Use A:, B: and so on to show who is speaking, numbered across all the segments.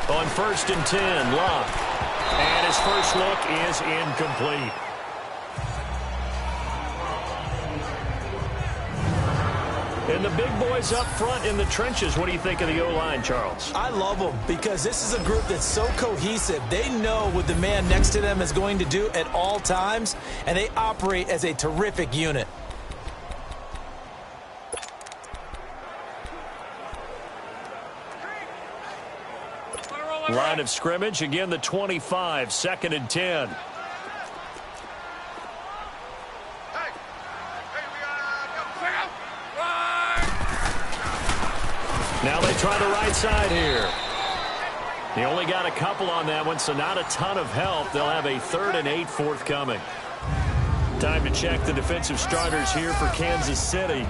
A: On 1st and 10, Love. And his first look is incomplete. And the big boys up front in the trenches. What do you think of the O-line, Charles?
B: I love them because this is a group that's so cohesive. They know what the man next to them is going to do at all times, and they operate as a terrific unit.
A: Line of scrimmage, again the 25, 2nd and 10. Now they try the right side here. He only got a couple on that one, so not a ton of help. They'll have a 3rd and 8 forthcoming. Time to check the defensive starters here for Kansas City.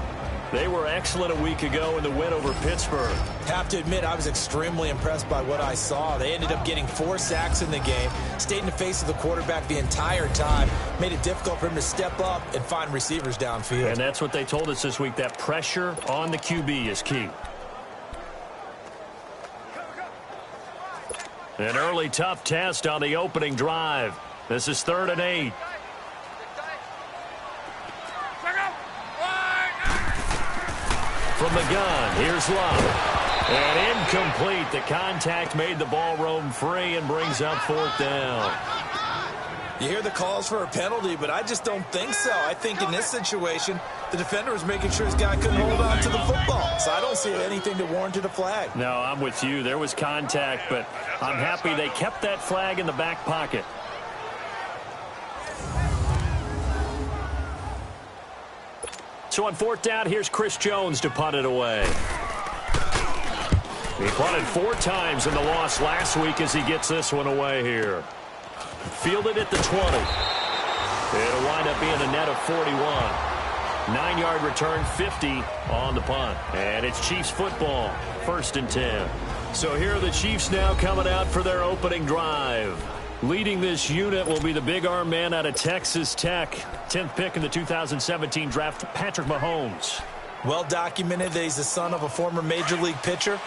A: They were excellent a week ago in the win over Pittsburgh.
B: Have to admit, I was extremely impressed by what I saw. They ended up getting 4 sacks in the game, stayed in the face of the quarterback the entire time, made it difficult for him to step up and find receivers downfield.
A: And that's what they told us this week, that pressure on the QB is key. An early tough test on the opening drive. This is 3rd and 8. From the gun, here's Love. And incomplete. The contact made the ball roam free and brings up 4th down.
B: You hear the calls for a penalty, but I just don't think so. I think in this situation, the defender was making sure his guy couldn't hold on to the football. So I don't see anything that warranted a flag.
A: No, I'm with you. There was contact, but I'm happy they kept that flag in the back pocket. So on 4th down, here's Chris Jones to punt it away. He punted 4 times in the loss last week as he gets this one away here. Fielded at the 20. It'll wind up being a net of 41. 9-yard return, 50 on the punt. And it's Chiefs football, 1st and 10. So here are the Chiefs now coming out for their opening drive. Leading this unit will be the big arm man out of Texas Tech. 10th pick in the 2017 draft, Patrick Mahomes.
B: Well documented that he's the son of a former major league pitcher.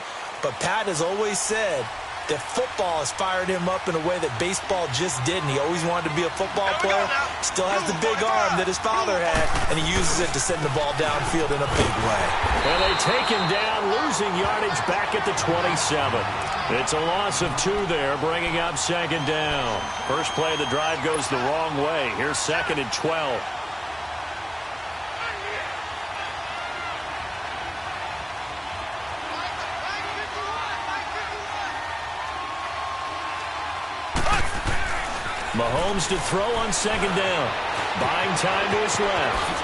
B: But Pat has always said that football has fired him up in a way that baseball just didn't. He always wanted to be a football player. Still has the big arm that his father had, and he uses it to send the ball downfield in a big way.
A: And they take him down, losing yardage back at the 27. It's a loss of 2 there, bringing up 2nd down. First play of the drive goes the wrong way. Here's 2nd and 12. Mahomes to throw on 2nd down. Buying time to his left.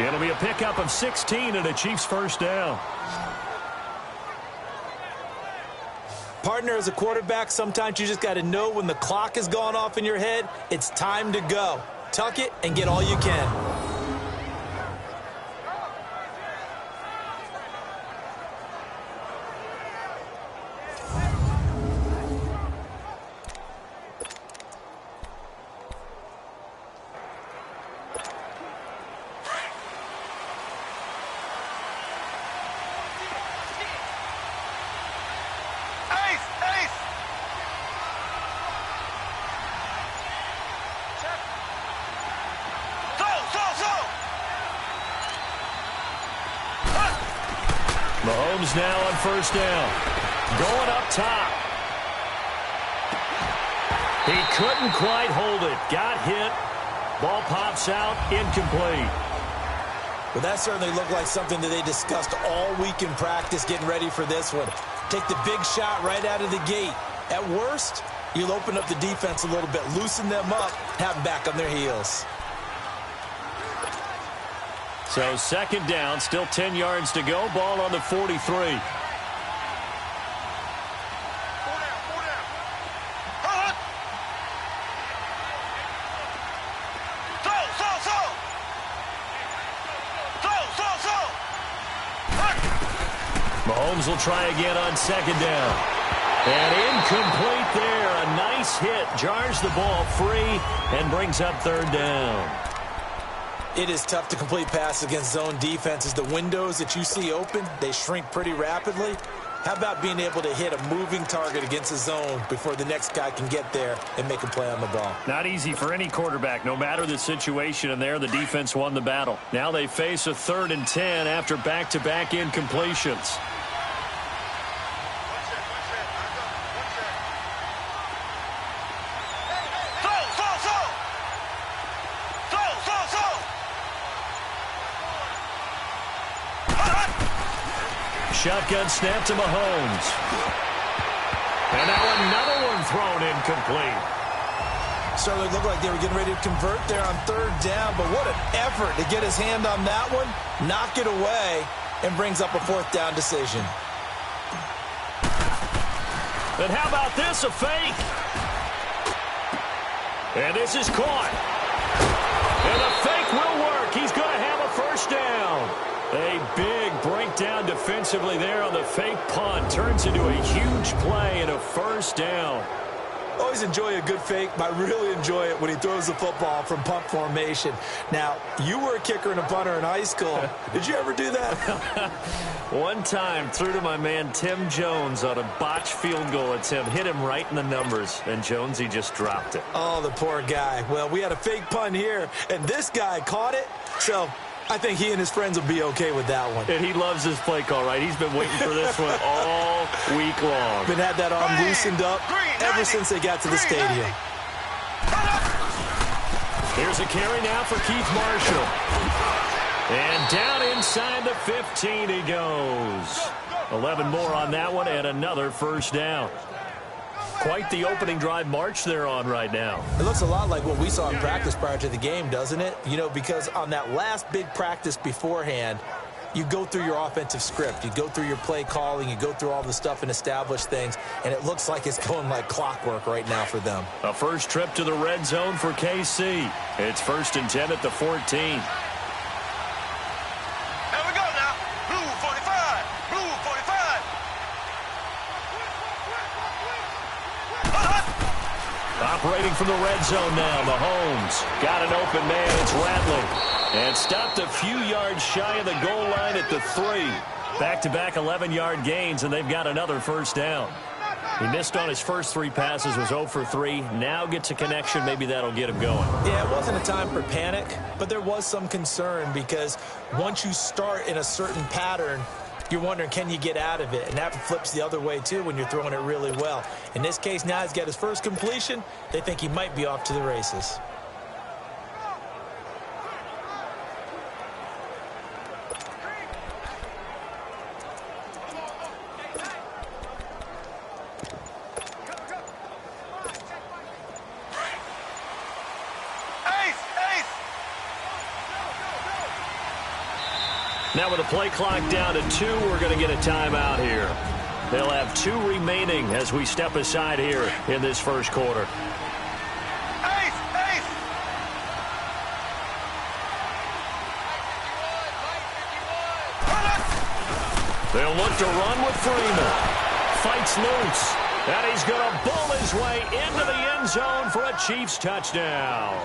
A: It'll be a pickup of 16 and a Chiefs 1st down.
B: Partner, as a quarterback, sometimes you just got to know when the clock has gone off in your head, it's time to go. Tuck it and get all you can.
A: Mahomes now on 1st down. Going up top. He couldn't quite hold it. Got hit. Ball pops out. Incomplete.
B: Well, that certainly looked like something that they discussed all week in practice getting ready for this one. Take the big shot right out of the gate. At worst, you'll open up the defense a little bit, loosen them up, have them back on their heels.
A: So 2nd down, still 10 yards to go. Ball on the 43. Mahomes will try again on 2nd down. And incomplete there. A nice hit. Jars the ball free and brings up 3rd down.
B: It is tough to complete passes against zone defenses. The windows that you see open, they shrink pretty rapidly. How about being able to hit a moving target against a zone before the next guy can get there and make a play on the ball?
A: Not easy for any quarterback, no matter the situation, and there the defense won the battle. Now they face a 3rd and 10 after back-to-back incompletions. Shotgun snap to Mahomes. And now another one thrown incomplete.
B: Certainly looked like they were getting ready to convert there on 3rd down, but what an effort to get his hand on that one, knock it away, and brings up a 4th down decision.
A: And how about this, a fake? And this is caught. And the fake will work. He's going to have a 1st down. A big breakdown defensively there on the fake punt. Turns into a huge play and a 1st down.
B: Always enjoy a good fake, but I really enjoy it when he throws the football from punt formation. Now, you were a kicker and a punter in high school. Did you ever do that?
A: One time, threw to my man Tim Jones on a botched field goal attempt. Hit him right in the numbers, and Jonesy just dropped it.
B: Oh, the poor guy. Well, we had a fake punt here, and this guy caught it, so I think he and his friends will be okay with that one.
A: And he loves his play call, right? He's been waiting for this one all week long.
B: Been had that arm loosened up ever since they got to the stadium.
A: Here's a carry now for Keith Marshall. And down inside the 15 he goes. 11 more on that one and another 1st down. Quite the opening drive march they're on right now.
B: It looks a lot like what we saw in practice prior to the game, doesn't it? You know, because on that last big practice beforehand, you go through your offensive script. You go through your play calling. You go through all the stuff and establish things. And it looks like it's going like clockwork right now for them.
A: A first trip to the red zone for KC. It's 1st and 10 at the 14. Operating from the red zone now, Mahomes. Got an open man, it's Rattling. And stopped a few yards shy of the goal line at the 3. Back-to-back 11-yard gains, and they've got another 1st down. He missed on his first 3 passes, was 0 for 3. Now gets a connection, maybe that'll get him going.
B: Yeah, it wasn't a time for panic, but there was some concern because once you start in a certain pattern, you're wondering, can you get out of it? And that flips the other way, too, when you're throwing it really well. In this case, now he's got his first completion. They think he might be off to the races.
A: Now with the play clock down to 2, we're going to get a timeout here. They'll have 2 remaining as we step aside here in this first quarter. They'll look to run with Freeman. Fights loose. And he's going to bull his way into the end zone for a Chiefs touchdown.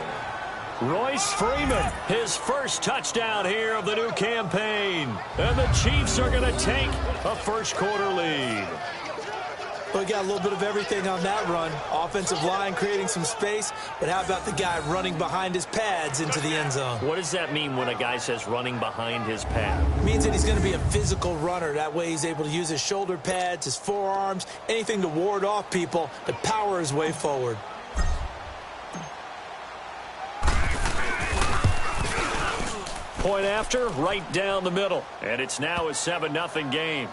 A: Royce Freeman, his first touchdown here of the new campaign. And the Chiefs are going to take a first quarter lead.
B: Well, we got a little bit of everything on that run. Offensive line creating some space, but how about the guy running behind his pads into the end zone?
A: What does that mean when a guy says running behind his pad?
B: It means that he's going to be a physical runner. That way he's able to use his shoulder pads, his forearms, anything to ward off people to power his way forward.
A: Point after, right down the middle. And it's now a 7-0 game.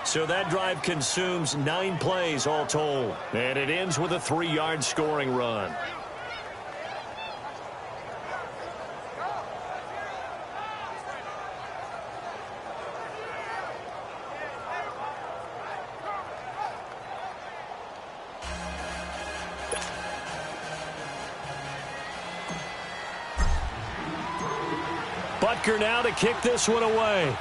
A: So that drive consumes 9 plays all told. And it ends with a 3-yard scoring run. Butker now to kick this one away.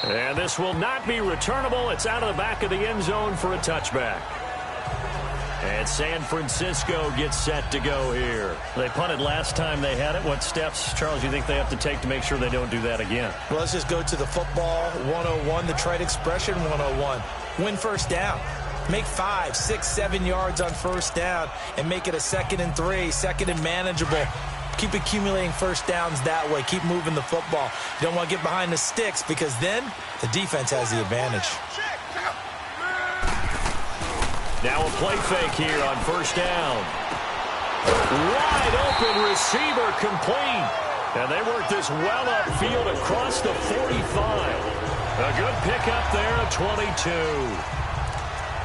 A: And this will not be returnable. It's out of the back of the end zone for a touchback. And San Francisco gets set to go here. They punted last time they had it. What steps, Charles, you think they have to take to make sure they don't do that again?
B: Well, let's just go to the football 101, the trite expression 101. Win first down. Make 5, 6, 7 yards on first down and make it a 2nd and 3, 2nd and manageable. Keep accumulating first downs that way. Keep moving the football. You don't want to get behind the sticks because then the defense has the advantage.
A: Now a play fake here on first down. Wide open receiver complete. And they work this well upfield across the 45. A good pickup there at 22.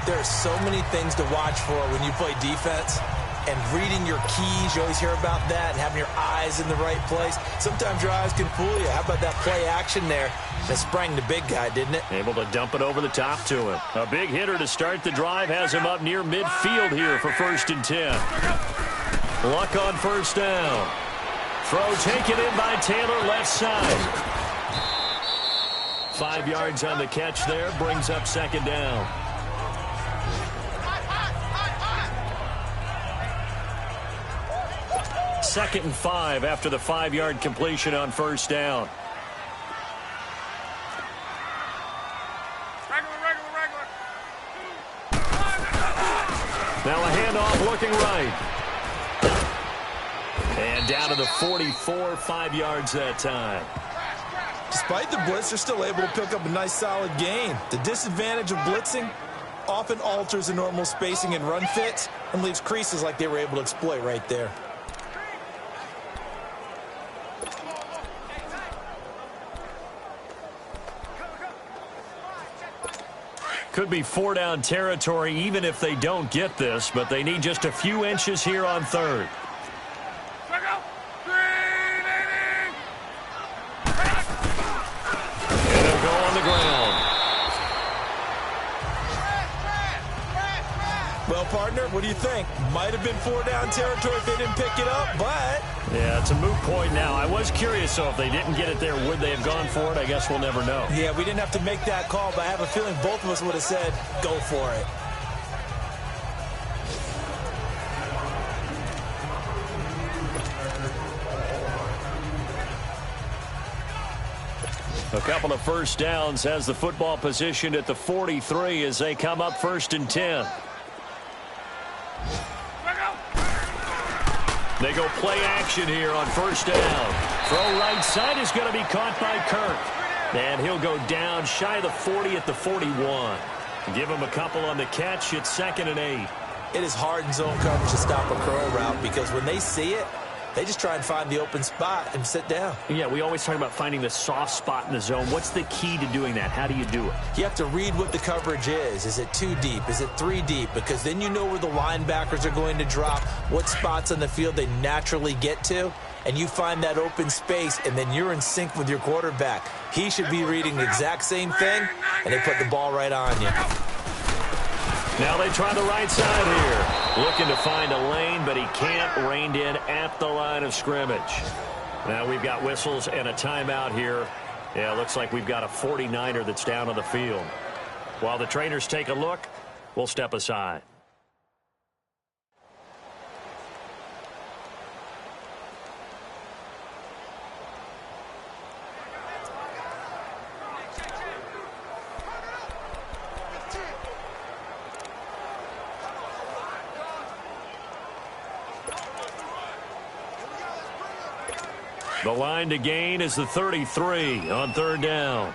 B: There are so many things to watch for when you play defense. And reading your keys, you always hear about that, and having your eyes in the right place. Sometimes your eyes can fool you. How about that play action there? That sprang the big guy, didn't it?
A: Able to dump it over the top to him. A big hitter to start the drive has him up near midfield here for 1st and 10. Luck on first down. Throw taken in by Taylor, left side. 5 yards on the catch there, brings up 2nd down. Second and 5 after the 5-yard completion on first down. Now a handoff looking right. And down to the 44, 5 yards that time.
B: Despite the blitz, they're still able to pick up a nice solid gain. The disadvantage of blitzing often alters the normal spacing and run fits and leaves creases like they were able to exploit right there.
A: Could be 4-down territory even if they don't get this, but they need just a few inches here on 3rd. And it'll go on the ground.
B: Well, partner, what do you think? Might have been 4-down territory if they didn't pick it up, but...
A: Yeah, it's a moot point now. I was curious, so if they didn't get it there, would they have gone for it? I guess we'll never know.
B: Yeah, we didn't have to make that call, but I have a feeling both of us would have said, go for it.
A: A couple of first downs has the football positioned at the 43 as they come up 1st and 10. They go play action here on first down. Throw right side is going to be caught by Kirk. And he'll go down shy of the 40 at the 41. Give him a couple on the catch. It's 2nd and 8.
B: It is hard in zone coverage to stop a curl route because when they see it, they just try and find the open spot and sit down.
A: Yeah, we always talk about finding the soft spot in the zone. What's the key to doing that? How do you do it?
B: You have to read what the coverage is. Is it 2 deep? Is it 3 deep? Because then you know where the linebackers are going to drop, what spots on the field they naturally get to, and you find that open space, and then you're in sync with your quarterback. He should be reading the exact same thing, and they put the ball right on you.
A: Now they try the right side here. Looking to find a lane, but he can't. Reined in at the line of scrimmage. Now we've got whistles and a timeout here. Yeah, looks like we've got a 49er that's down on the field. While the trainers take a look, we'll step aside. The line to gain is the 33 on 3rd down.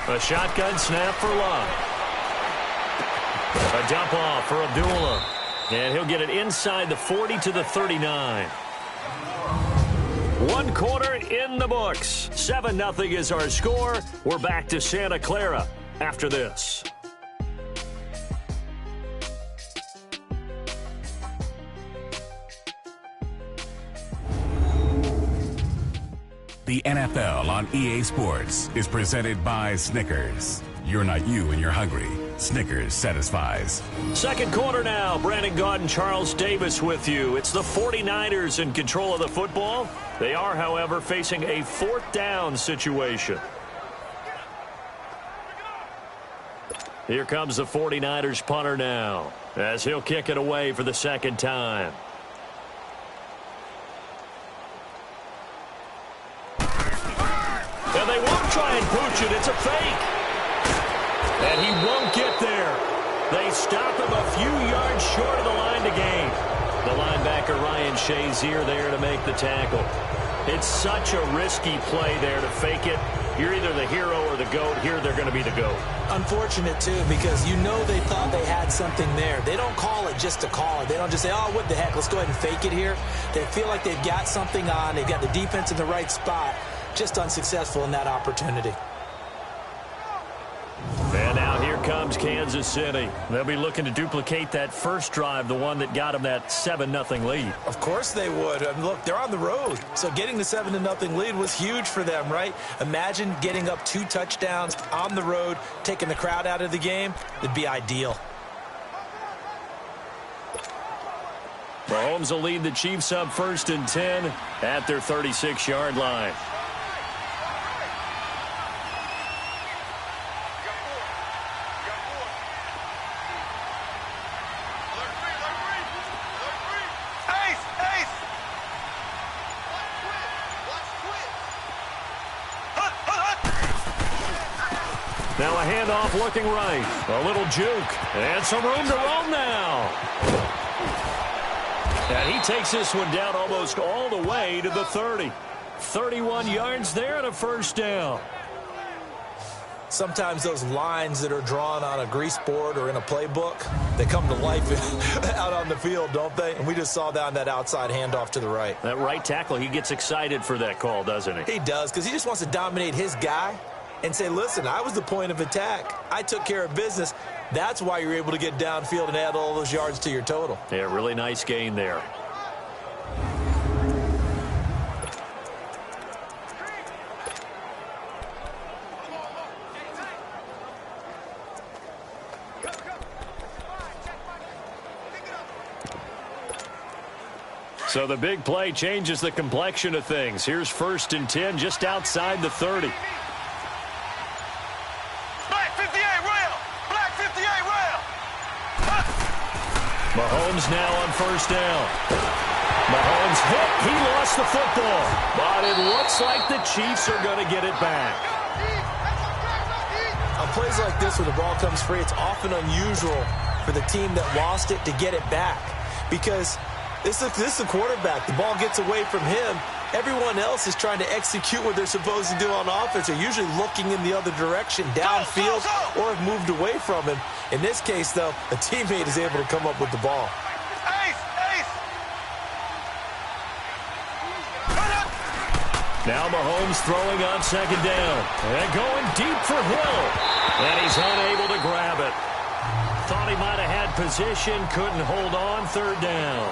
A: A shotgun snap for Love. A dump off for Abdullah. And he'll get it inside the 40 to the 39. 1 quarter in the books. 7-0 is our score. We're back to Santa Clara after this.
C: The NFL on EA Sports is presented by Snickers. You're not you when you're hungry. Snickers satisfies.
A: Second quarter now. Brandon Gaudin and Charles Davis with you. It's the 49ers in control of the football. They are, however, facing a fourth down situation. Here comes the 49ers punter now, as he'll kick it away for the second time. And they won't try and pooch it. It's a fake. And he won't get there. They stop him a few yards short of the line to gain. The linebacker Ryan Shazier there to make the tackle. It's such a risky play there to fake it. You're either the hero or the GOAT. Here they're going to be the GOAT.
B: Unfortunate, too, because you know they thought they had something there. They don't call it just to call it. They don't just say, oh, what the heck, let's go ahead and fake it here. They feel like they've got something on. They've got the defense in the right spot. Just unsuccessful in that opportunity.
A: And now here comes Kansas City. They'll be looking to duplicate that first drive, the one that got them that 7-0 lead.
B: Of course they would. I mean, look, they're on the road. So getting the 7-0 lead was huge for them, right? Imagine getting up 2 touchdowns on the road, taking the crowd out of the game. It'd be ideal.
A: Mahomes will lead the Chiefs up 1st and 10 at their 36-yard line. Now a handoff looking right. A little juke. And some room to roam now. And he takes this one down almost all the way to the 30. 31 yards there and a first down.
B: Sometimes those lines that are drawn on a grease board or in a playbook, they come to life out on the field, don't they? And we just saw down that outside handoff to the right.
A: That right tackle, he gets excited for that call, doesn't he?
B: He does, because he just wants to dominate his guy and say, listen, I was the point of attack. I took care of business. That's why you're able to get downfield and add all those yards to your total.
A: Yeah, really nice gain there. So the big play changes the complexion of things. Here's 1st and 10 just outside the 30. Mahomes now on 1st down. Mahomes hit. He lost the football. But it looks like the Chiefs are going to get it back.
B: On plays like this where the ball comes free, it's often unusual for the team that lost it to get it back. Because this is the quarterback. The ball gets away from him. Everyone else is trying to execute what they're supposed to do on offense. They're usually looking in the other direction, downfield, or have moved away from him. In this case, though, a teammate is able to come up with the ball.
A: Now Mahomes throwing on 2nd down. And going deep for Hill. And he's unable to grab it. Thought he might have had position, couldn't hold on. 3rd down.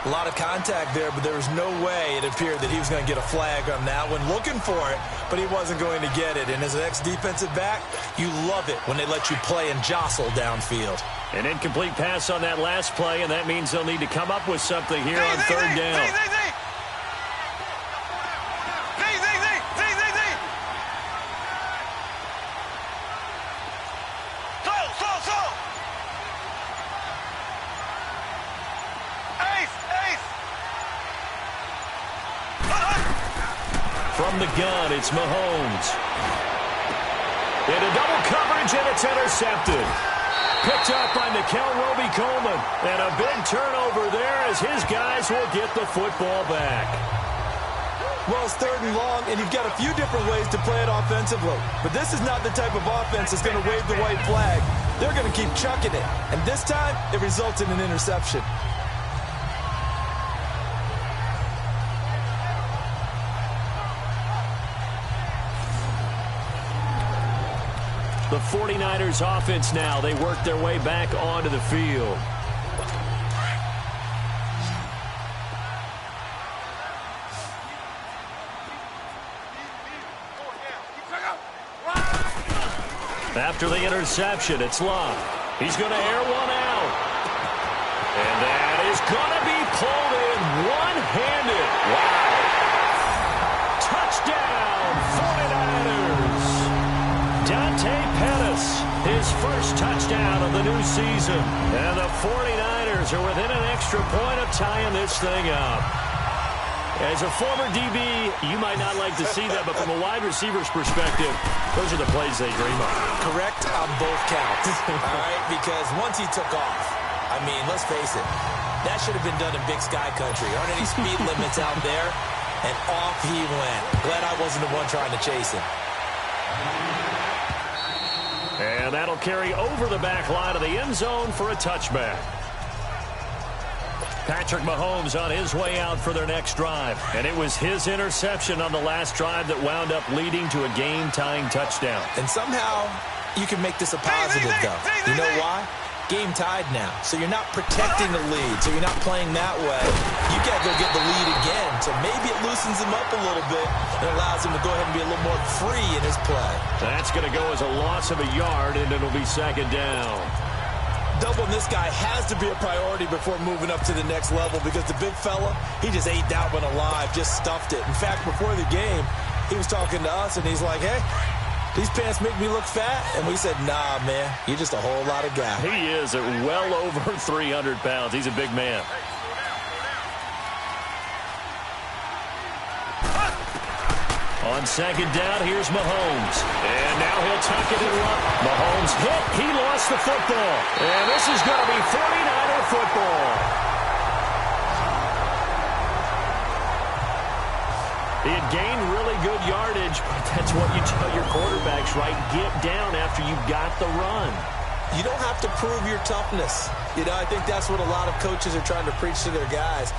B: A lot of contact there, but there was no way it appeared that he was going to get a flag on that one. Looking for it, but he wasn't going to get it. And as an ex-defensive back, you love it when they let you play and jostle downfield.
A: An incomplete pass on that last play, and that means they'll need to come up with something here on 3rd down. From the gun, it's Mahomes. Into double coverage, and it's intercepted. Picked up by Nickel Roby-Coleman. And a big turnover there as his guys will get the football back.
B: Well, it's 3rd and long, and you've got a few different ways to play it offensively. But this is not the type of offense that's going to wave the white flag. They're going to keep chucking it. And this time, it results in an interception.
A: The 49ers offense now, they work their way back onto the field. After the interception, it's Love. He's going to air one out. And that is going to be pulled in one-handed. Wow. Touchdown, 49ers. Dante Pettis, his first touchdown of the new season. And the 49ers are within an extra point of tying this thing up. As a former DB, you might not like to see that, but from a wide receiver's perspective, those are the plays they dream of.
B: Correct on both counts, all right? Because once he took off, I mean, let's face it, that should have been done in Big Sky Country. Aren't any speed limits out there? And off he went. Glad I wasn't the one trying to chase him.
A: And that'll carry over the back line of the end zone for a touchback. Patrick Mahomes on his way out for their next drive. And it was his interception on the last drive that wound up leading to a game-tying touchdown.
B: And somehow you can make this a positive, though. You know why? Game tied now. So you're not protecting the lead. So you're not playing that way. You got to go get the lead again. So maybe it loosens him up a little bit and allows him to go ahead and be a little more free in his play. That's
A: going to go as a loss of a yard, and it'll be second down.
B: Doubling this guy has to be a priority before moving up to the next level because the big fella, he just ate that one alive, just stuffed it. In fact, before the game, he was talking to us, and he's like, hey, these pants make me look fat. And we said, nah, man, you're just a whole lot of guy.
A: He is at well over 300 pounds. He's a big man. On second down, here's Mahomes. And now he'll tuck it and run. Mahomes hit. He lost the football. And this is going to be 49er football. He had gained really good yardage, but that's what you tell your quarterbacks, right? Get down after you got the run.
B: You don't have to prove your toughness. You know, I think that's what a lot of coaches are trying to preach to their guys.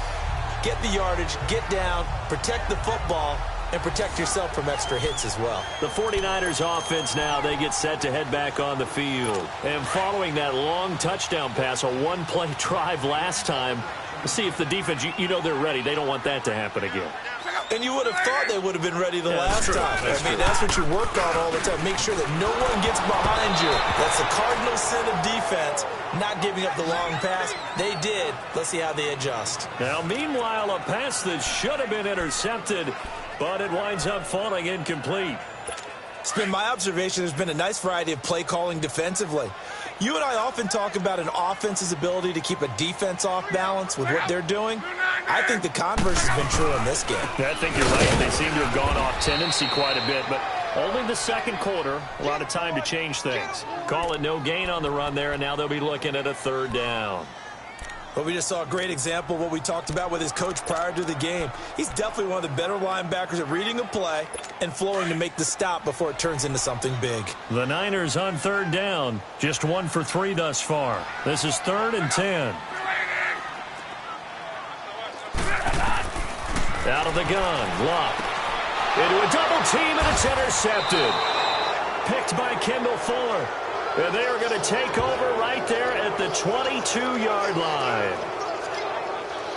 B: Get the yardage, get down, protect the football, and protect yourself from extra hits as well.
A: The 49ers offense now, they get set to head back on the field. And following that long touchdown pass, a one-play drive last time, see if the defense, you know they're ready. They don't want that to happen again.
B: And you would have thought they would have been ready the last time. That's what you work on all the time. Make sure that no one gets behind you. That's the cardinal sin of defense, not giving up the long pass. They did. Let's see how they adjust.
A: Now, meanwhile, a pass that should have been intercepted, but it winds up falling incomplete.
B: It's been my observation there's been a nice variety of play calling defensively. You and I often talk about an offense's ability to keep a defense off balance with what they're doing. I think the converse has been true in this game.
A: I think you're right. They seem to have gone off tendency quite a bit, but only the second quarter, a lot of time to change things. Call it no gain on the run there, and now they'll be looking at a third down.
B: But we just saw a great example of what we talked about with his coach prior to the game. He's definitely one of the better linebackers at reading a play and flowing to make the stop before it turns into something big.
A: The Niners on third down, just 1 for 3 thus far. This is 3rd and 10. Out of the gun, Luck. Into a double team, and it's intercepted. Picked by Kendall Fuller. And they are going to take over right there at the 22-yard line.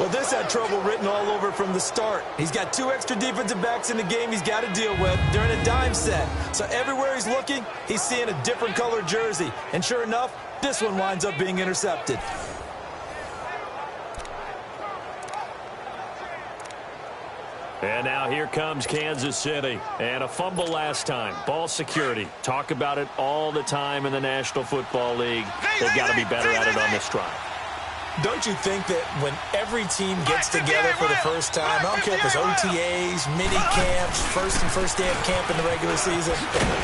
B: Well, this had trouble written all over from the start. He's got 2 extra defensive backs in the game he's got to deal with. They're in a dime set. So everywhere he's looking, he's seeing a different color jersey. And sure enough, this one winds up being intercepted.
A: And now here comes Kansas City. And a fumble last time. Ball security. Talk about it all the time in the National Football League. They've got to be better at it on this drive.
B: Don't you think that when every team gets together for the first time, I don't care if it's OTAs, mini camps, first day of camp in the regular season,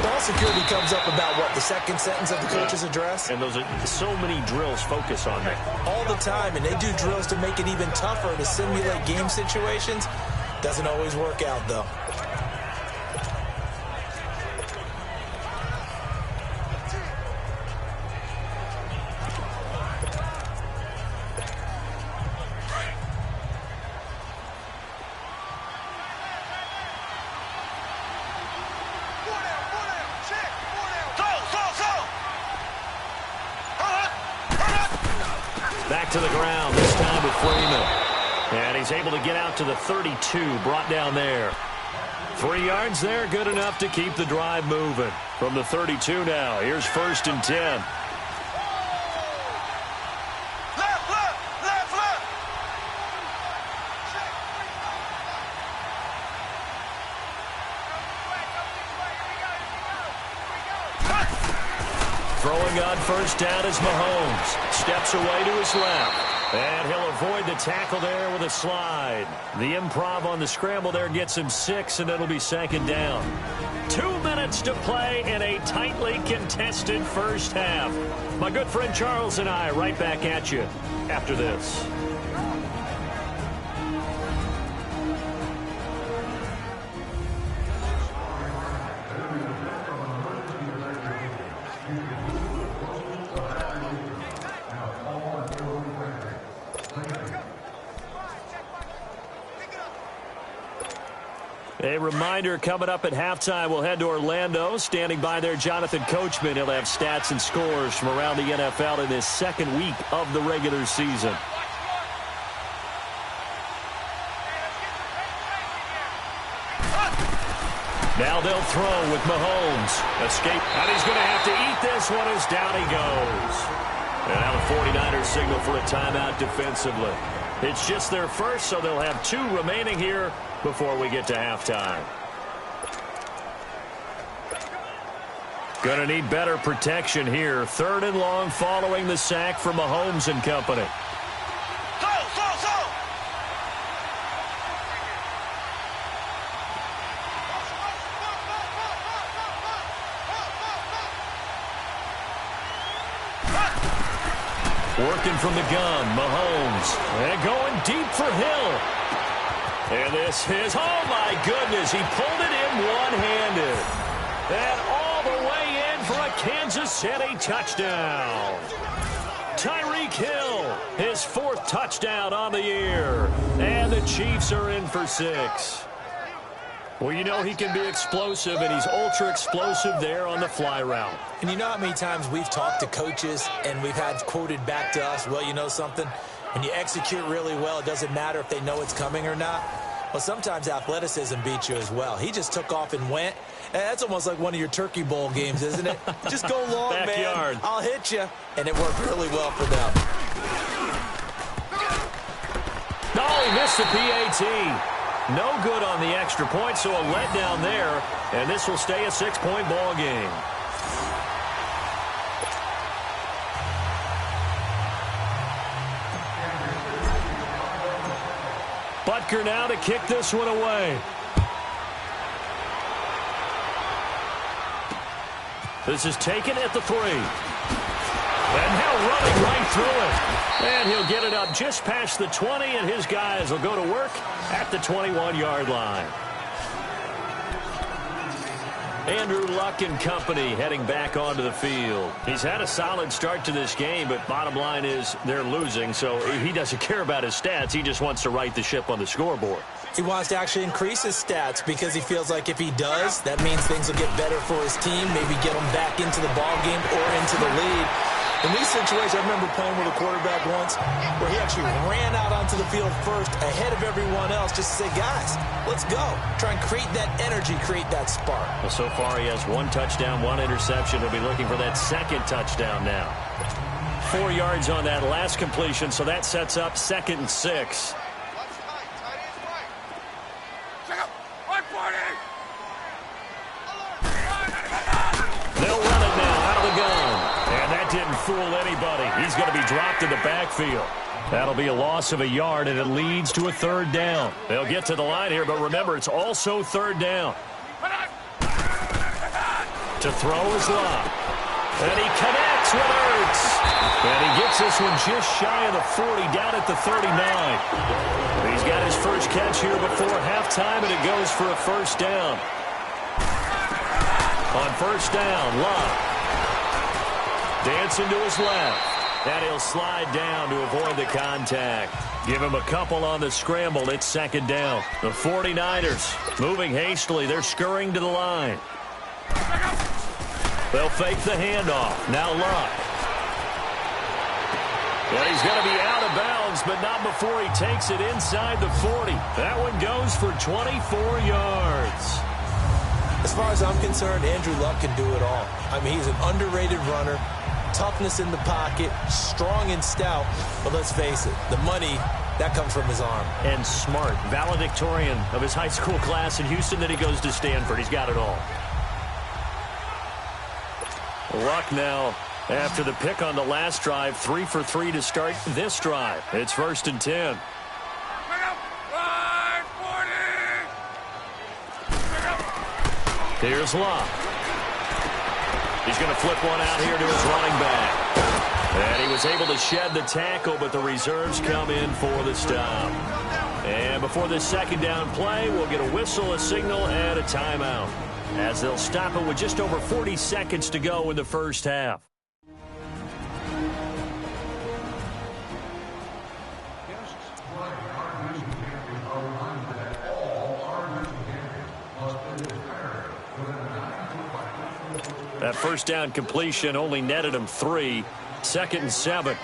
B: ball security comes up about, what, the second sentence of the coach's address?
A: And those are so many drills focus on that.
B: All the time, and they do drills to make it even tougher to simulate game situations. Doesn't always work out, though.
A: Back to the ground, this time with Freeman. And he's able to get out to the 32, brought down there. 3 yards there, good enough to keep the drive moving. From the 32 now, here's 1st and 10. Throwing on 1st down is Mahomes. Steps away to his left. And he'll avoid the tackle there with a slide. The improv on the scramble there gets him 6, and it'll be 2nd down. 2 minutes to play in a tightly contested first half. My good friend Charles and I right back at you after this. A reminder, coming up at halftime, we'll head to Orlando. Standing by there, Jonathan Coachman. He'll have stats and scores from around the NFL in this 2nd week of the regular season. Now they'll throw with Mahomes. Escape, and he's going to have to eat this one as down he goes. And now the 49ers signal for a timeout defensively. It's just their first, so they'll have 2 remaining here before we get to halftime. Gonna need better protection here. 3rd and long following the sack from Mahomes and company. Working from the gun, Mahomes. And going deep for Hill. And this is, oh my goodness, he pulled it in one-handed. And all the way in for a Kansas City touchdown. Tyreek Hill, his 4th touchdown on the year. And the Chiefs are in for 6. Well, you know he can be explosive, and he's ultra-explosive there on the fly route.
B: And you know how many times we've talked to coaches and we've had quoted back to us, well, you know something? When you execute really well, it doesn't matter if they know it's coming or not. Well, sometimes athleticism beats you as well. He just took off and went. And that's almost like one of your Turkey Bowl games, isn't it? Just go long,
A: Backyard.
B: man. I'll hit you. And it worked really well for them.
A: No, he missed the PAT. No good on the extra point, so a letdown there. And this will stay a 6-point ball game. Butker now to kick this one away. This is taken at the 3. And now running right through it. And he'll get it up just past the 20, and his guys will go to work at the 21-yard line. Andrew Luck and company heading back onto the field. He's had a solid start to this game, but bottom line is they're losing, so he doesn't care about his stats. He just wants to right the ship on the scoreboard.
B: He wants to actually increase his stats because he feels like if he does, that means things will get better for his team, maybe get him back into the ball game or into the lead. In these situations, I remember playing with a quarterback once where he actually ran out onto the field first ahead of everyone else just to say, guys, let's go. Try and create that energy, create that spark.
A: Well, so far he has 1 touchdown, 1 interception. He'll be looking for that 2nd touchdown now. 4 yards on that last completion, so that sets up 2nd and 6. They'll run it now out of the gun. And that didn't fool anybody. He's going to be dropped in the backfield. That'll be a loss of a yard, and it leads to a 3rd down. They'll get to the line here, but remember, it's also 3rd down. To throw is Locke. And he connects with Ertz. And he gets this one just shy of the 40, down at the 39. He's got his first catch here before halftime, and it goes for a 1st down. On 1st down, Locke. Dancing to his left. And he'll slide down to avoid the contact. Give him a couple on the scramble. It's 2nd down. The 49ers moving hastily. They're scurrying to the line. They'll fake the handoff. Now Locke. And he's going to be out of bounds, but not before he takes it inside the 40. That one goes for 24 yards.
B: As far as I'm concerned, Andrew Luck can do it all. I mean, he's an underrated runner, toughness in the pocket, strong and stout. But let's face it, the money, that comes from his arm.
A: And smart, valedictorian of his high school class in Houston. Then he goes to Stanford. He's got it all. Luck now, after the pick on the last drive, 3 for 3 to start this drive. It's 1st and 10. Here's Luck. He's going to flip one out here to his running back. And he was able to shed the tackle, but the reserves come in for the stop. And before this second down play, we'll get a whistle, a signal, and a timeout, as they'll stop it with just over 40 seconds to go in the first half. That first down completion only netted him 3. 2nd and 7.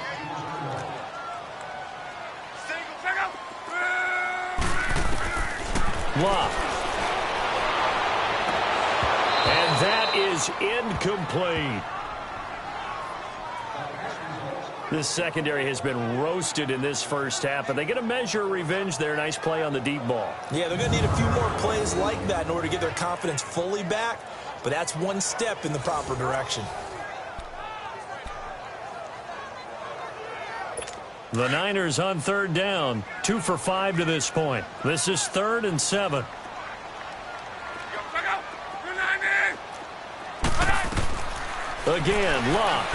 A: Luck. And that is incomplete. This secondary has been roasted in this first half, and they get a measure of revenge there. Nice play on the deep ball.
B: Yeah, they're going to need a few more plays like that in order to get their confidence fully back, but that's one step in the proper direction.
A: The Niners on 3rd down, 2 for 5 to this point. This is 3rd and 7. Again, Luck.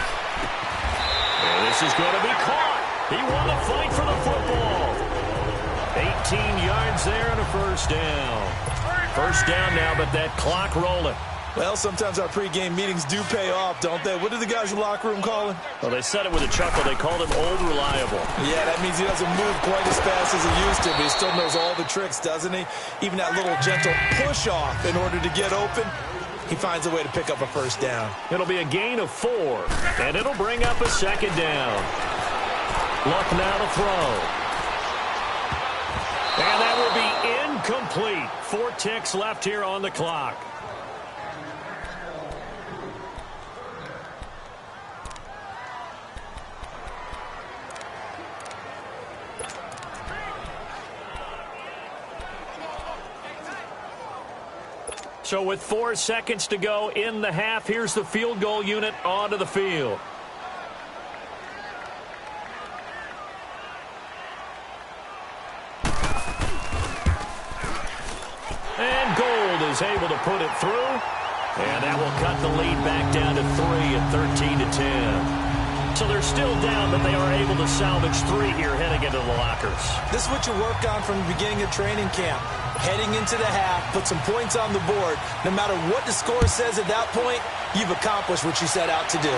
A: And this is going to be caught. He won the fight for the football. 18 yards there and a first down. First down now, but that clock rolling.
B: Well, sometimes our pregame meetings do pay off, don't they? What did the guys in the locker room call him?
A: Well, they said it with a chuckle. They called him old reliable.
B: Yeah, that means he doesn't move quite as fast as he used to, but he still knows all the tricks, doesn't he? Even that little gentle push-off in order to get open, he finds a way to pick up a first down. It'll be a gain of 4, and it'll bring up a second down. Luck now to throw. And that will be incomplete. 4 ticks left here on the clock. So with 4 seconds to go in the half, here's the field goal unit onto the field. And Gold is able to put it through. And that will cut the lead back down to 3 at 13-10. So they're still down, but they are able to salvage 3 here heading into the lockers. This is what you work on from the beginning of training camp. Heading into the half, put some points on the board. No matter what the score says at that point, you've accomplished what you set out to do.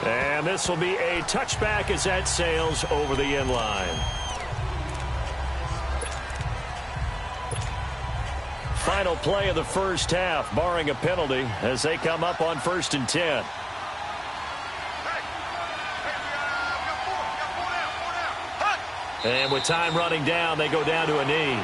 B: And this will be a touchback as that sails over the end line. Final play of the first half, barring a penalty, as they come up on 1st and 10. And with time running down, they go down to a knee.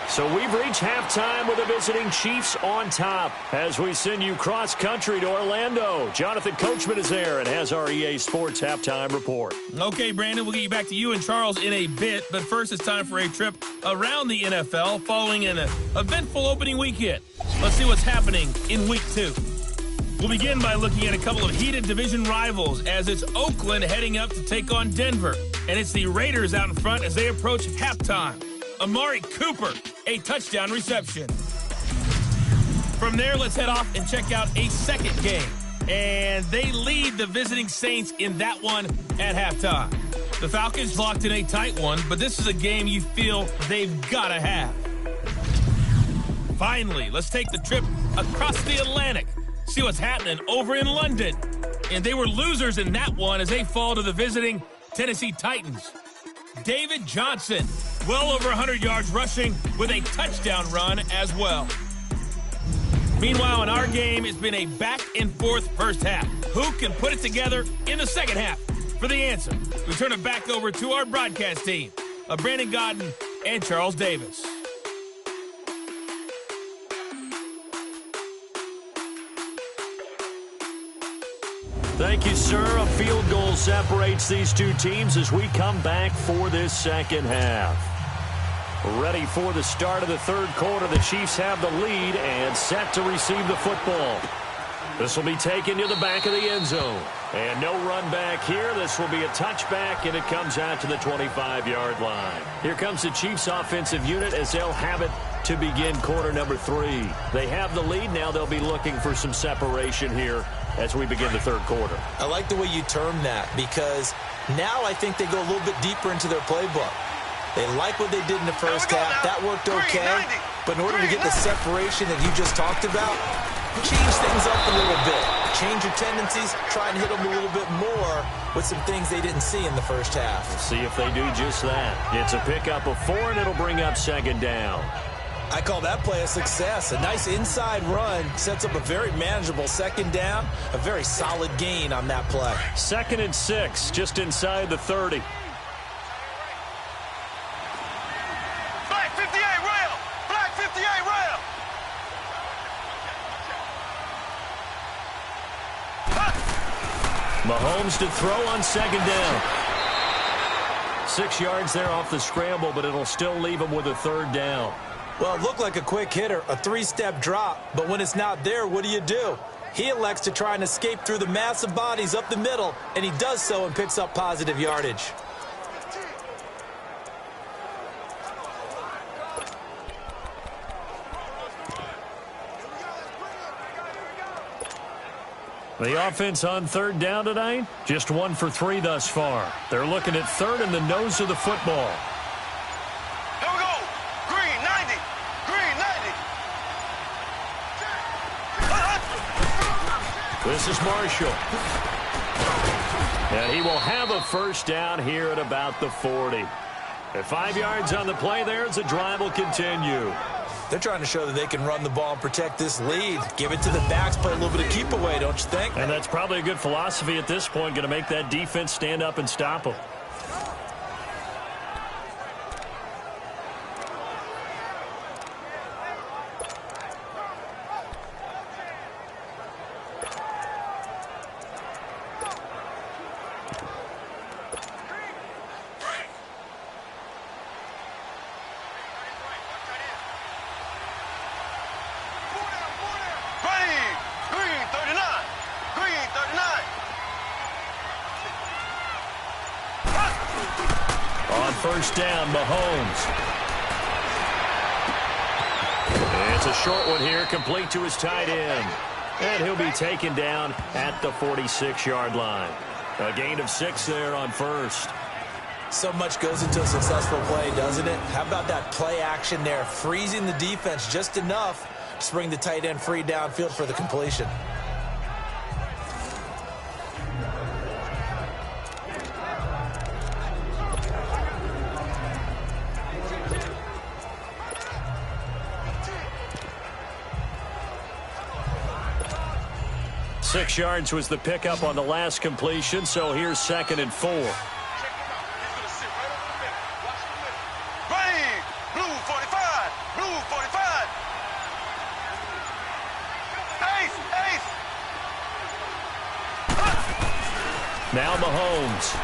B: So we've reached halftime with the visiting Chiefs on top as we send you cross-country to Orlando. Jonathan Coachman is there and has our EA Sports halftime report.
D: Okay, Brandon, we'll get you back to you and Charles in a bit. But first, it's time for a trip around the NFL following an eventful opening weekend. Let's see what's happening in Week 2. We'll begin by looking at a couple of heated division rivals as it's Oakland heading up to take on Denver. And it's the Raiders out in front as they approach halftime. Amari Cooper, a touchdown reception. From there, let's head off and check out a second game. And they lead the visiting Saints in that one at halftime. The Falcons locked in a tight one, but this is a game you feel they've got to have. Finally, let's take the trip across the Atlantic. See what's happening over in London. And they were losers in that one as they fall to the visiting Tennessee Titans. David Johnson, well over 100 yards rushing with a touchdown run as well. Meanwhile, in our game, it's been a back-and-forth first half. Who can put it together in the second half? For the answer, we turn it back over to our broadcast team of Brandon Godden and Charles Davis.
A: Thank you, sir. A field goal separates these two teams as we come back for this second half. Ready for the start of the third quarter. The Chiefs have the lead and set to receive the football. This will be taken to the back of the end zone. And no run back here. This will be a touchback, and it comes out to the 25-yard line. Here comes the Chiefs offensive unit as they'll have it to begin quarter number 3. They have the lead. Now they'll be looking for some separation here as we begin the third quarter.
B: I like the way you term that, because now I think they go a little bit deeper into their playbook. They like what they did in the first half. That worked okay. But in order to get the separation that you just talked about, change things up a little bit. Change your tendencies. Try and hit them a little bit more with some things they didn't see in the first half.
A: We'll see if they do just that. It's a pickup of 4, and it'll bring up second down.
B: I call that play a success. A nice inside run sets up a very manageable second down. A very solid gain on that play.
A: 2nd and 6, just inside the 30.
E: Black 58 rail! Black 58 rail!
A: Mahomes to throw on second down. 6 yards there off the scramble, but it'll still leave him with a third down.
B: Well, it looked like a quick hitter, a 3-step drop, but when it's not there, what do? He elects to try and escape through the massive bodies up the middle, and he does so and picks up positive yardage.
A: The offense on third down tonight, just 1 for 3 thus far. They're looking at third in the nose of the football.
E: Here we go! Green 90! Green 90!
A: This is Marshall. And he will have a first down here at about the 40. At 5 yards on the play there as the drive will continue.
B: They're trying to show that they can run the ball and protect this lead. Give it to the backs, play a little bit of keep away, don't you think?
A: And that's probably a good philosophy at this point, going to make that defense stand up and stop them. First down, Mahomes. And it's a short one here, complete to his tight end. And he'll be taken down at the 46-yard line. A gain of 6 there on first.
B: So much goes into a successful play, doesn't it? How about that play action there, freezing the defense just enough to bring the tight end free downfield for the completion.
A: Six yards was the pickup on the last completion, so here's 2nd and 4.
E: Ready, blue 45, blue 45. Ace, ace.
A: Now Mahomes.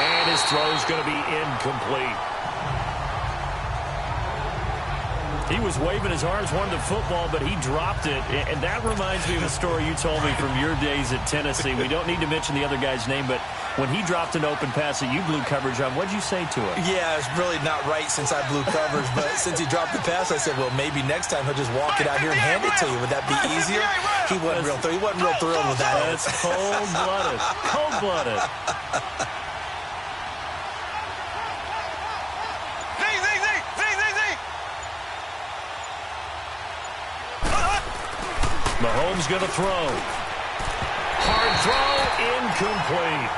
A: And his throw's going to be incomplete. He was waving his arms, wanted the football, but he dropped it. And that reminds me of a story you told me from your days at Tennessee. We don't need to mention the other guy's name, but when he dropped an open pass that you blew coverage on, what'd you say to him?
B: Yeah, it's really not right since I blew coverage, but since he dropped the pass, I said, well, maybe next time he'll just walk it out here and hand it to you. Would that be easier? He wasn't real thrilled with that.
A: That's cold-blooded. Cold-blooded. Mahomes going to throw. Hard throw, incomplete.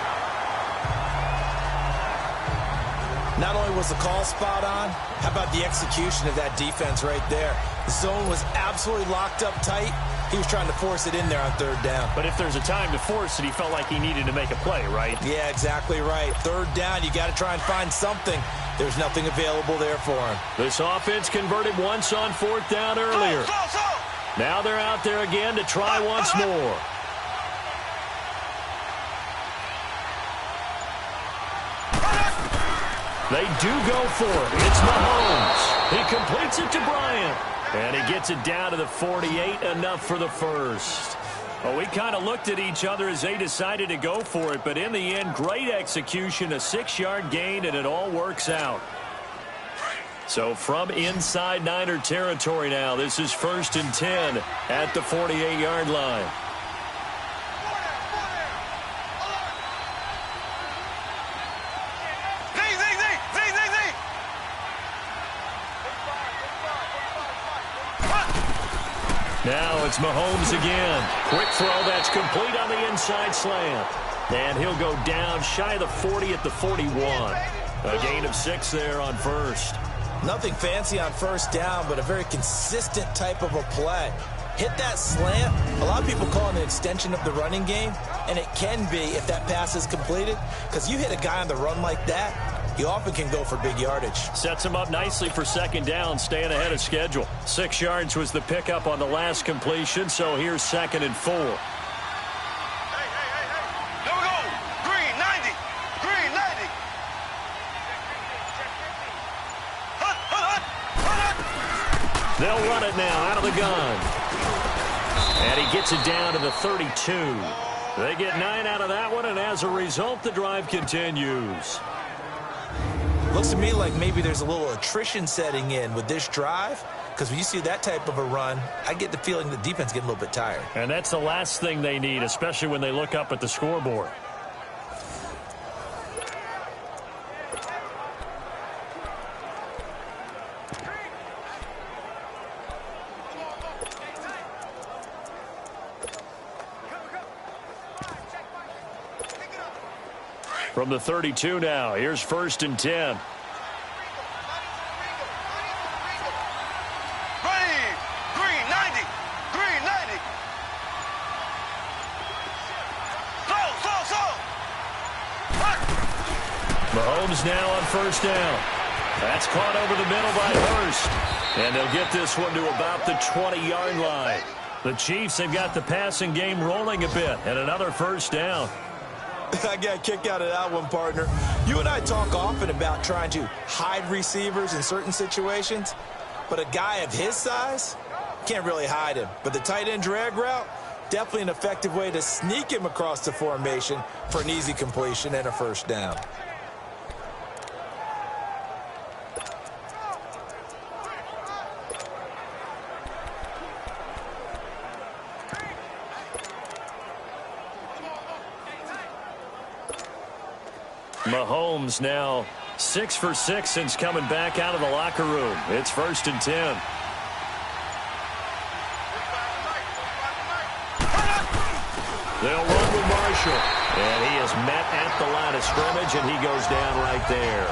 B: Not only was the call spot on, how about the execution of that defense right there? The zone was absolutely locked up tight. He was trying to force it in there on third down.
A: But if there's a time to force it, he felt like he needed to make a play, right?
B: Yeah, exactly right. Third down, you got to try and find something. There's nothing available there for him.
A: This offense converted once on 4th down earlier. Now they're out there again to try once more. They do go for it. It's Mahomes. He completes it to Bryant. And he gets it down to the 48, enough for the first. Well, we kind of looked at each other as they decided to go for it, but in the end, great execution, a 6-yard gain, and it all works out. So from inside Niner territory now, this is 1st and 10 at the 48-yard line. Now it's Mahomes again. Quick throw that's complete on the inside slant. And he'll go down shy of the 40 at the 41. A gain of 6 there on first.
B: Nothing fancy on first down, but a very consistent type of a play. Hit that slant. A lot of people call it an extension of the running game, and it can be if that pass is completed, because you hit a guy on the run like that, you often can go for big yardage. Sets him up nicely for 2nd down, staying ahead of schedule. 6 yards was the pickup on the last completion, so here's 2nd and 4.
E: Here we go. Green 90. Green 90.
A: They'll run it now out of the gun. And he gets it down to the 32. They get 9 out of that one, and as a result, the drive continues.
B: Looks to me like maybe there's a little attrition setting in with this drive, because when you see that type of a run, I get the feeling the defense getting a little bit tired.
A: And that's the last thing they need, especially when they look up at the scoreboard. From the 32 now, here's 1st and 10.
E: Ready. Green 90. Green 90. Slow.
A: Mahomes now on 1st down. That's caught over the middle by Hurst. And they'll get this one to about the 20-yard line. The Chiefs have got the passing game rolling a bit, and another 1st down.
B: I got a kick out of that one, partner. You and I talk often about trying to hide receivers in certain situations, but a guy of his size can't really hide him. But the tight end drag route, definitely an effective way to sneak him across the formation for an easy completion and a 1st down.
A: Mahomes now 6 for 6 since coming back out of the locker room. It's 1st and 10. They'll run with Marshall. And he is met at the line of scrimmage, and he goes down right there.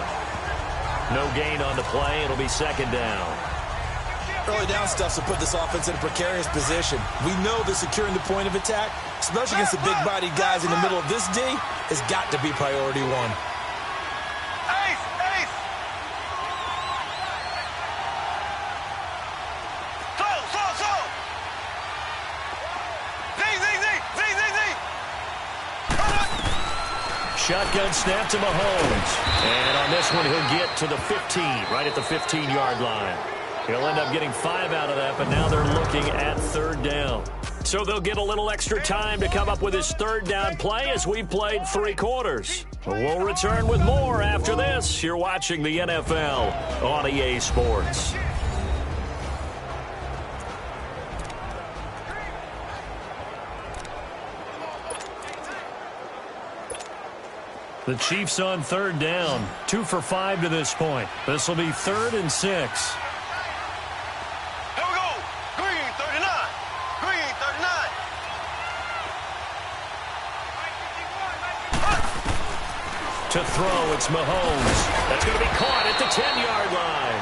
A: No gain on the play. It'll be 2nd down.
B: Early down stuff to put this offense in a precarious position. We know that securing the point of attack, especially against the big-bodied guys in the middle of this D, has got to be priority 1.
E: Ace. Slow. Z.
A: Shotgun snap to Mahomes. And on this one, he'll get to the 15, right at the 15-yard line. He'll end up getting 5 out of that, but now they're looking at 3rd down. So they'll get a little extra time to come up with his 3rd down play as we played 3 quarters. We'll return with more after this. You're watching the NFL on EA Sports. The Chiefs on 3rd down. 2 for 5 to this point. This will be 3rd and 6. To throw, it's Mahomes. That's going to be caught at the 10-yard line.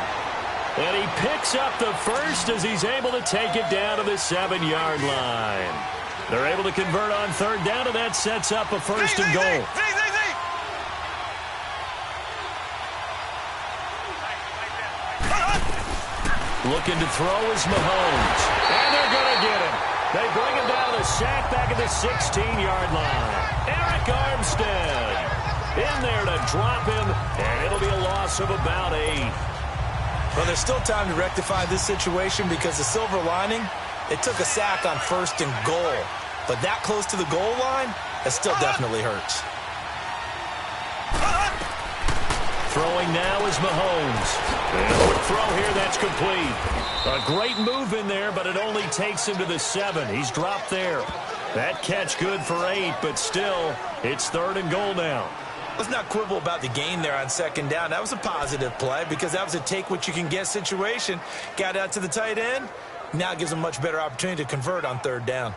A: And he picks up the first as he's able to take it down to the 7-yard line. They're able to convert on 3rd down, and that sets up a 1st and goal. Looking to throw is Mahomes. And they're going to get him. They bring him down the sack back at the 16-yard line. Eric Armstead in there to drop him, and it'll be a loss of about 8.
B: Well, there's still time to rectify this situation because the silver lining, it took a sack on 1st and goal. But that close to the goal line, that still definitely hurts.
A: Throwing now is Mahomes. And a quick throw here, that's complete. A great move in there, but it only takes him to the 7. He's dropped there. That catch good for 8, but still, it's 3rd and goal now.
B: Let's not quibble about the gain there on 2nd down. That was a positive play because that was a take-what-you-can-get situation. Got out to the tight end. Now gives him a much better opportunity to convert on 3rd down.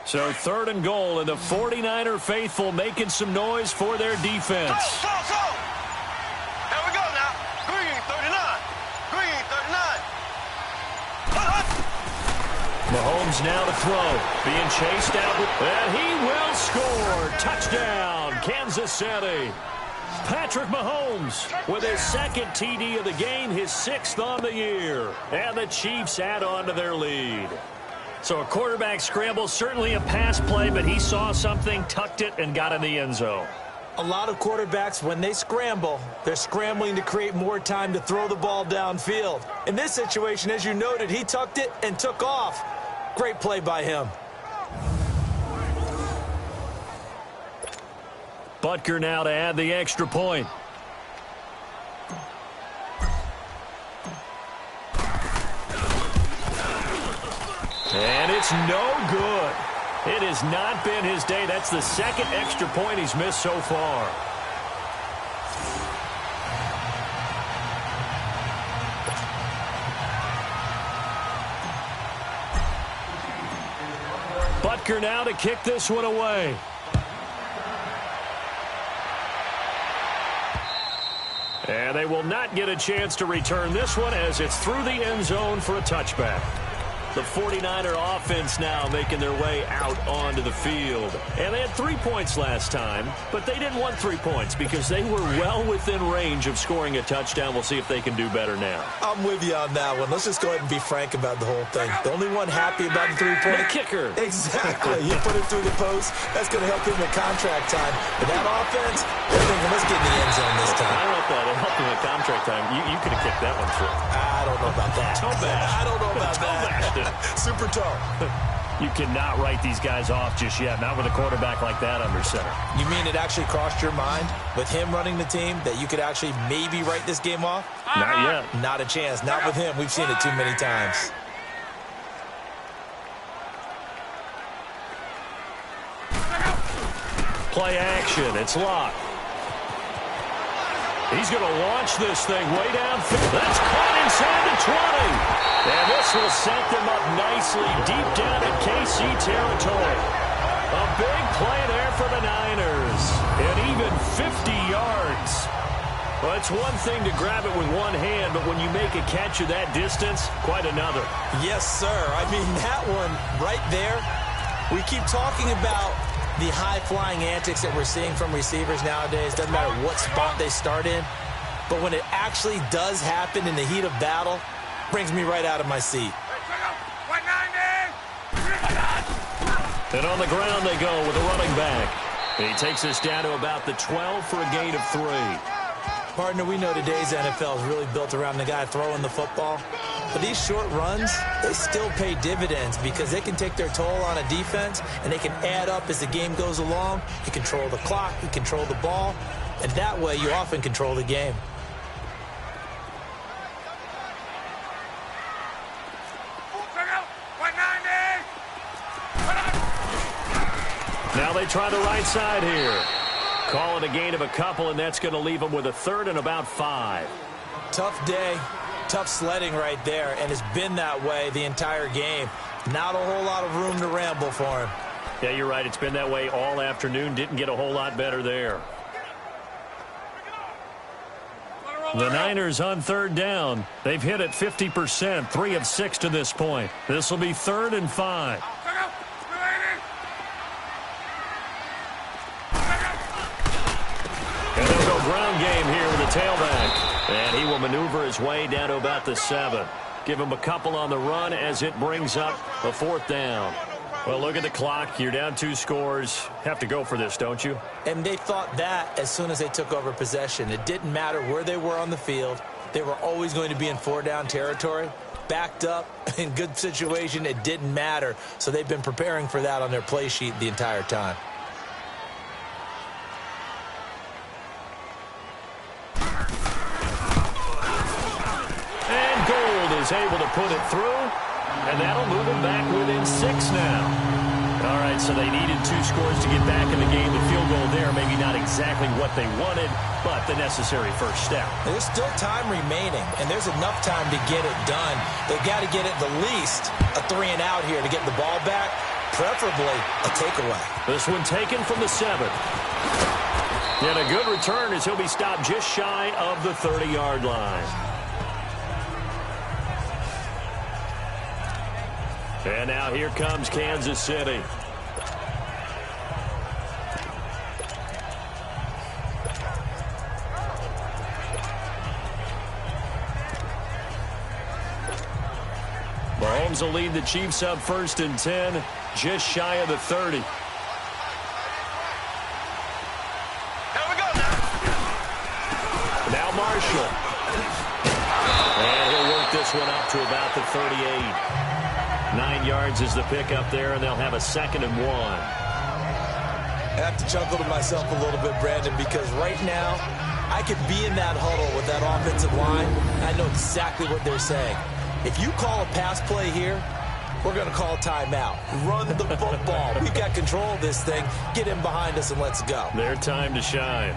A: So 3rd and goal, and the 49er faithful making some noise for their defense.
E: Go! Here we go now. Green, 39. Green, 39.
A: Mahomes now to throw. Being chased out, and he will score. Touchdown, Kansas City. Patrick Mahomes with his 2nd TD of the game, his 6th on the year. And the Chiefs add on to their lead. So a quarterback scramble, certainly a pass play, but he saw something, tucked it, and got in the end zone.
B: A lot of quarterbacks, when they scramble, they're scrambling to create more time to throw the ball downfield. In this situation, as you noted, he tucked it and took off. Great play by him.
A: Butker now to add the extra point. And it's no good. It has not been his day. That's the 2nd extra point he's missed so far. Butker now to kick this one away. And they will not get a chance to return this one as it's through the end zone for a touchback. The 49er offense now making their way out onto the field. And they had 3 points last time, but they didn't want 3 points because they were well within range of scoring a touchdown. We'll see if they can do better now.
B: I'm with you on that one. Let's just go ahead and be frank about the whole thing. The only one happy about the 3-point.
A: The kicker.
B: Exactly. You put it through the post. That's going to help him in contract time. But that offense, they're thinking, let's get in the end zone this time.
A: I don't know if that helped him in contract time. You could have kicked that one through.
B: I don't know about that. I don't know about that. Super toe.
A: You cannot write these guys off just yet, not with a quarterback like that under center.
B: You mean it actually crossed your mind with him running the team that you could actually maybe write this game off?
A: Not yet.
B: Not a chance. Not with him. We've seen it too many times.
A: Play action. It's locked. He's going to launch this thing way downfield. That's caught inside the 20. And this will set them up nicely deep down in KC territory. A big play there for the Niners. And even 50 yards. Well, it's one thing to grab it with one hand, but when you make a catch of that distance, quite another.
B: Yes, sir. I mean, that one right there, we keep talking about the high-flying antics that we're seeing from receivers nowadays. Doesn't matter what spot they start in. But when it actually does happen in the heat of battle, brings me right out of my seat.
A: And on the ground they go with a running back. He takes us down to about the 12 for a gain of 3.
B: Partner, we know today's NFL is really built around the guy throwing the football. But these short runs, they still pay dividends because they can take their toll on a defense, and they can add up as the game goes along. You control the clock, you control the ball, and that way you often control the game.
A: Now they try the right side here. Call it a gain of a couple, and that's going to leave them with a 3rd and about 5.
B: Tough day, tough sledding right there, and it's been that way the entire game. Not a whole lot of room to ramble for him.
A: Yeah, you're right. It's been that way all afternoon. Didn't get a whole lot better there. The Niners on 3rd down. They've hit it 50%, 3 of 6 to this point. This will be 3rd and 5. And ground game here with the tailback. And he will maneuver his way down to about the 7. Give him a couple on the run as it brings up a 4th down. Well, look at the clock. You're down 2 scores. Have to go for this, don't you?
B: And they thought that as soon as they took over possession. It didn't matter where they were on the field. They were always going to be in 4-down territory. Backed up, in good situation, it didn't matter. So they've been preparing for that on their play sheet the entire time.
A: And Gold is able to put it through, and that'll move them back within 6 now. All right, so they needed 2 scores to get back in the game. The field goal there, maybe not exactly what they wanted, but the necessary first step.
B: There's still time remaining, and there's enough time to get it done. They've got to get at the least a 3-and-out here to get the ball back, preferably a takeaway.
A: This one taken from the 7. And a good return as he'll be stopped just shy of the 30-yard line. And now here comes Kansas City. Mahomes will lead the Chiefs up 1st and 10, just shy of the 30.
E: Here we go now.
A: Now Marshall. And he'll work this one up to about the 38. 9 yards is the pickup there, and they'll have a 2nd and 1.
B: I have to chuckle to myself a little bit, Brandon, because right now I could be in that huddle with that offensive line, and I know exactly what they're saying. If you call a pass play here, we're going to call timeout. Run the football. We've got control of this thing. Get him behind us and let's go.
A: Their time to shine.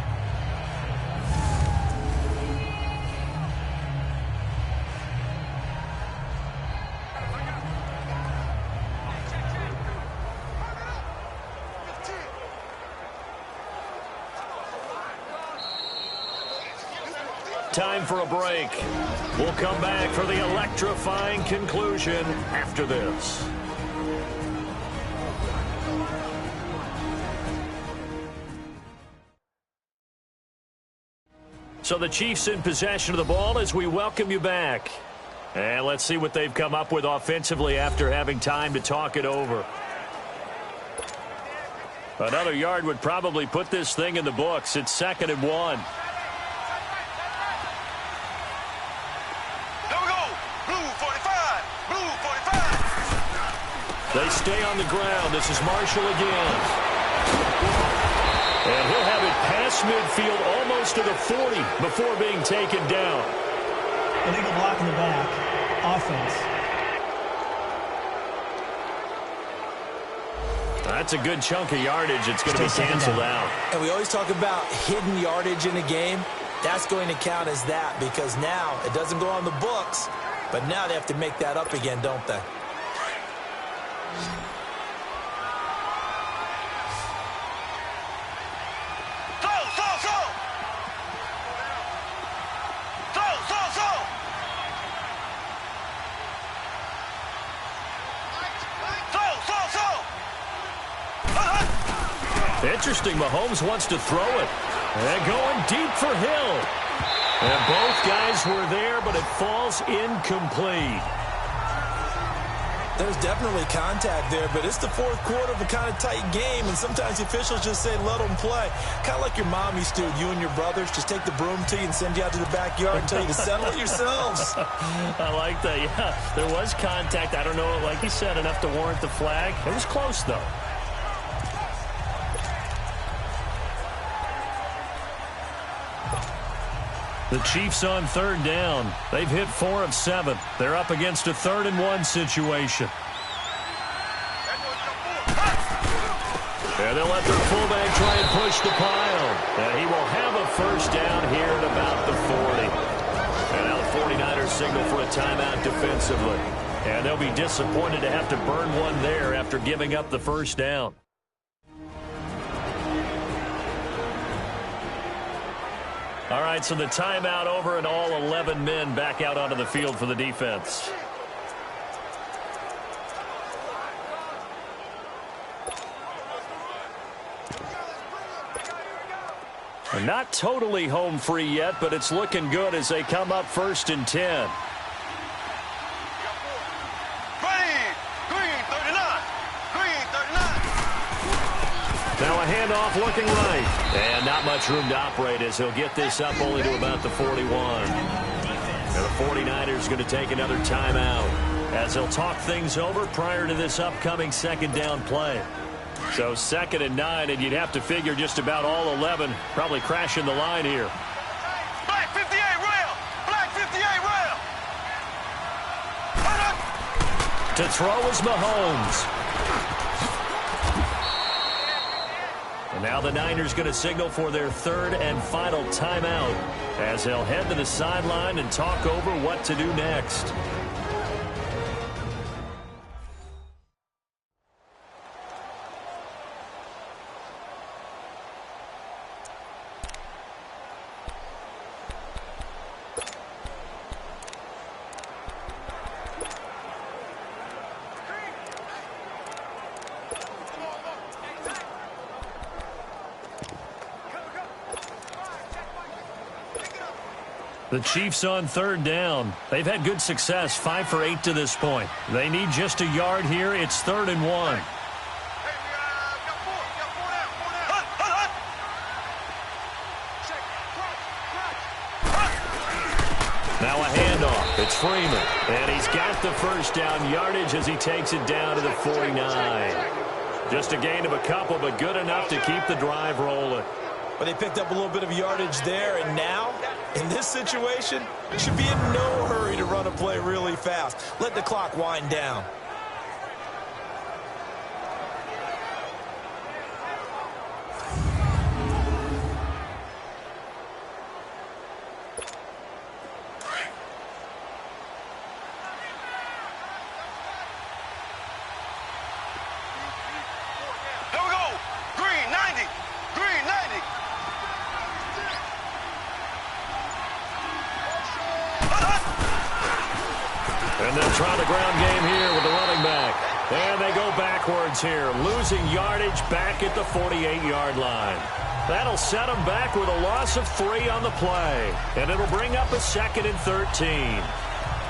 A: Time for a break. We'll come back for the electrifying conclusion after this. So the Chiefs in possession of the ball as we welcome you back. And let's see what they've come up with offensively after having time to talk it over. Another yard would probably put this thing in the books. It's 2nd and 1. They stay on the ground. This is Marshall again. And he'll have it past midfield almost to the 40 before being taken down.
F: Illegal block in the back. Offense.
A: That's a good chunk of yardage. It's going to be canceled out.
B: And we always talk about hidden yardage in a game. That's going to count as that because now it doesn't go on the books, but now they have to make that up again, don't they?
A: Interesting, Mahomes wants to throw it. And going deep for Hill. And both guys were there, but it falls incomplete.
B: There's definitely contact there, but it's the 4th quarter of a kind of tight game, and sometimes the officials just say, let them play. Kind of like your mom used to, you and your brothers, just take the broom to you and send you out to the backyard and tell you to settle it yourselves.
A: I like that, yeah. There was contact. I don't know, like you said, enough to warrant the flag. It was close, though. The Chiefs on 3rd down. They've hit 4 of 7. They're up against a 3rd and 1 situation. And they'll let their fullback try and push the pile. And he will have a 1st down here at about the 40. And now the 49ers signal for a timeout defensively. And they'll be disappointed to have to burn one there after giving up the 1st down. All right, so the timeout over and all 11 men back out onto the field for the defense. Not totally home free yet, but it's looking good as they come up 1st and 10. Now a handoff looking right. And not much room to operate as he'll get this up only to about the 41. And the 49ers going to take another timeout as they'll talk things over prior to this upcoming 2nd down play. So 2nd and 9, and you'd have to figure just about all 11 probably crashing the line here.
E: Black 58 rail! Black 58 rail!
A: To throw is Mahomes. And now the Niners going to signal for their 3rd and final timeout as they'll head to the sideline and talk over what to do next. The Chiefs on 3rd down. They've had good success, 5 for 8 to this point. They need just a yard here. It's 3rd and 1. Now a handoff. It's Freeman. And he's got the 1st down yardage as he takes it down to the 49. Just a gain of a couple, but good enough to keep the drive rolling.
B: But they picked up a little bit of yardage there, and now, in this situation, you should be in no hurry to run a play really fast. Let the clock wind down.
E: Here we go! Green 90! Green 90!
A: And they'll try the ground game here with the running back. And they go backwards here, losing yardage back at the 48-yard line. That'll set them back with a loss of 3 on the play. And it'll bring up a 2nd and 13.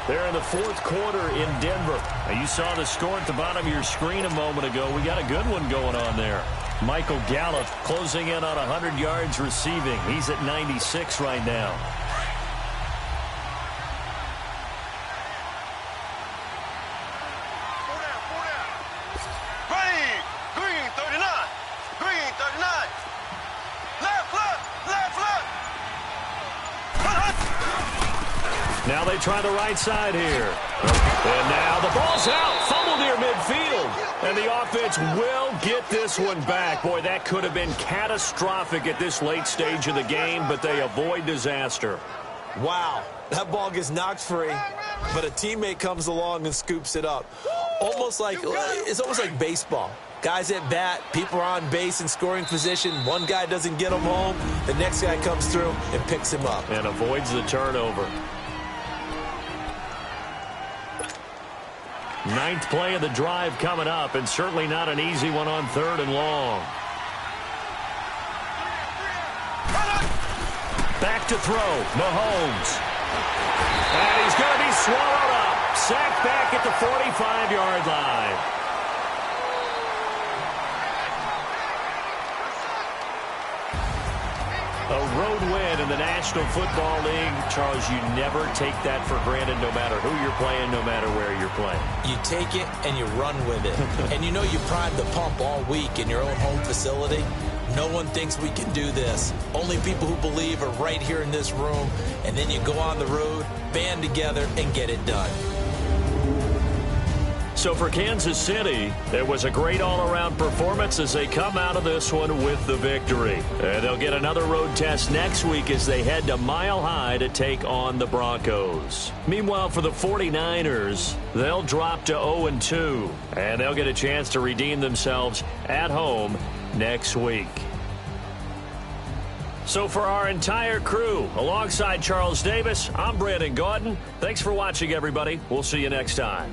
A: They're in the 4th quarter in Denver. Now, you saw the score at the bottom of your screen a moment ago. We got a good one going on there. Michael Gallup closing in on 100 yards receiving. He's at 96 right now. Now they try the right side here. And now the ball's out. Fumbled near midfield. And the offense will get this one back. Boy, that could have been catastrophic at this late stage of the game, but they avoid disaster.
B: Wow, that ball gets knocked free, but a teammate comes along and scoops it up. It's almost like baseball. Guys at bat, people are on base in scoring position. One guy doesn't get him home. The next guy comes through and picks him up.
A: And avoids the turnover. 9th play of the drive coming up, and certainly not an easy one on 3rd and long. Back to throw, Mahomes. And he's going to be swallowed up. Sacked back at the 45-yard line. A road win in the National Football League. Charles, you never take that for granted no matter who you're playing, no matter where you're playing.
B: You take it and you run with it. And you know you primed the pump all week in your own home facility. No one thinks we can do this. Only people who believe are right here in this room. And then you go on the road, band together, and get it done.
A: So for Kansas City, it was a great all-around performance as they come out of this one with the victory. And they'll get another road test next week as they head to Mile High to take on the Broncos. Meanwhile, for the 49ers, they'll drop to 0-2, and they'll get a chance to redeem themselves at home next week. So for our entire crew, alongside Charles Davis, I'm Brandon Gaudin. Thanks for watching, everybody. We'll see you next time.